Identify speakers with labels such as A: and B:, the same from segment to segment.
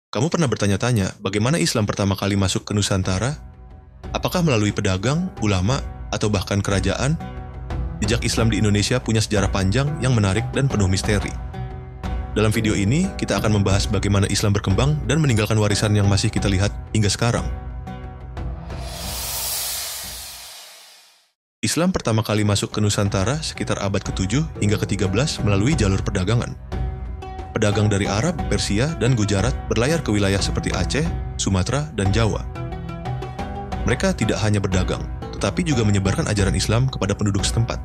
A: Kamu pernah bertanya-tanya bagaimana Islam pertama kali masuk ke Nusantara? Apakah melalui pedagang, ulama, atau bahkan kerajaan? Jejak Islam di Indonesia punya sejarah panjang yang menarik dan penuh misteri. Dalam video ini, kita akan membahas bagaimana Islam berkembang dan meninggalkan warisan yang masih kita lihat hingga sekarang. Islam pertama kali masuk ke Nusantara sekitar abad ke-7 hingga ke-13 melalui jalur perdagangan. Pedagang dari Arab, Persia, dan Gujarat berlayar ke wilayah seperti Aceh, Sumatera, dan Jawa. Mereka tidak hanya berdagang, tetapi juga menyebarkan ajaran Islam kepada penduduk setempat.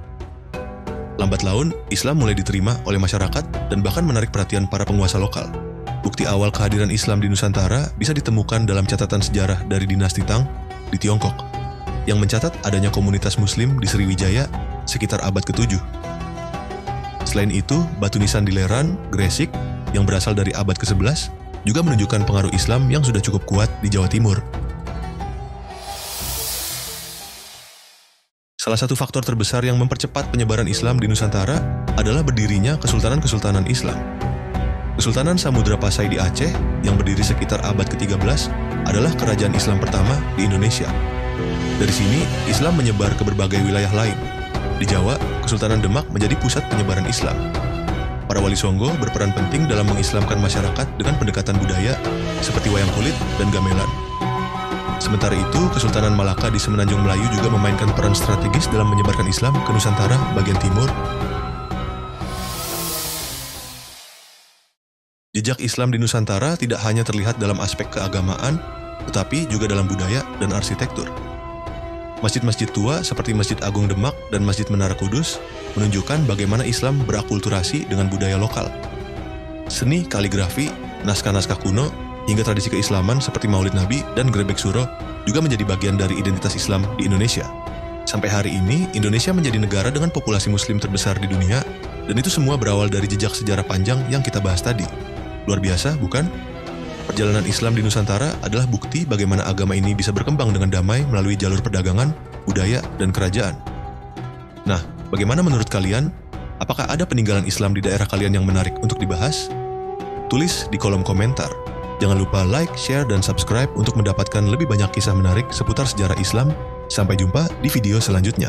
A: Lambat laun, Islam mulai diterima oleh masyarakat dan bahkan menarik perhatian para penguasa lokal. Bukti awal kehadiran Islam di Nusantara bisa ditemukan dalam catatan sejarah dari dinasti Tang di Tiongkok, yang mencatat adanya komunitas Muslim di Sriwijaya sekitar abad ke-7. Selain itu, batu nisan di Leran, Gresik, yang berasal dari abad ke-11, juga menunjukkan pengaruh Islam yang sudah cukup kuat di Jawa Timur. Salah satu faktor terbesar yang mempercepat penyebaran Islam di Nusantara adalah berdirinya Kesultanan-Kesultanan Islam. Kesultanan Samudra Pasai di Aceh, yang berdiri sekitar abad ke-13, adalah kerajaan Islam pertama di Indonesia. Dari sini, Islam menyebar ke berbagai wilayah lain. Di Jawa, Kesultanan Demak menjadi pusat penyebaran Islam. Para wali Songgo berperan penting dalam mengislamkan masyarakat dengan pendekatan budaya seperti wayang kulit dan gamelan. Sementara itu, Kesultanan Malaka di Semenanjung Melayu juga memainkan peran strategis dalam menyebarkan Islam ke Nusantara bagian timur. Jejak Islam di Nusantara tidak hanya terlihat dalam aspek keagamaan, tetapi juga dalam budaya dan arsitektur. Masjid-masjid tua seperti Masjid Agung Demak dan Masjid Menara Kudus menunjukkan bagaimana Islam berakulturasi dengan budaya lokal. Seni, kaligrafi, naskah-naskah kuno, hingga tradisi keislaman seperti Maulid Nabi dan Grebek Suro juga menjadi bagian dari identitas Islam di Indonesia. Sampai hari ini, Indonesia menjadi negara dengan populasi Muslim terbesar di dunia, dan itu semua berawal dari jejak sejarah panjang yang kita bahas tadi. Luar biasa, bukan? Perjalanan Islam di Nusantara adalah bukti bagaimana agama ini bisa berkembang dengan damai melalui jalur perdagangan, budaya, dan kerajaan. Nah, bagaimana menurut kalian? Apakah ada peninggalan Islam di daerah kalian yang menarik untuk dibahas? Tulis di kolom komentar. Jangan lupa like, share, dan subscribe untuk mendapatkan lebih banyak kisah menarik seputar sejarah Islam. Sampai jumpa di video selanjutnya.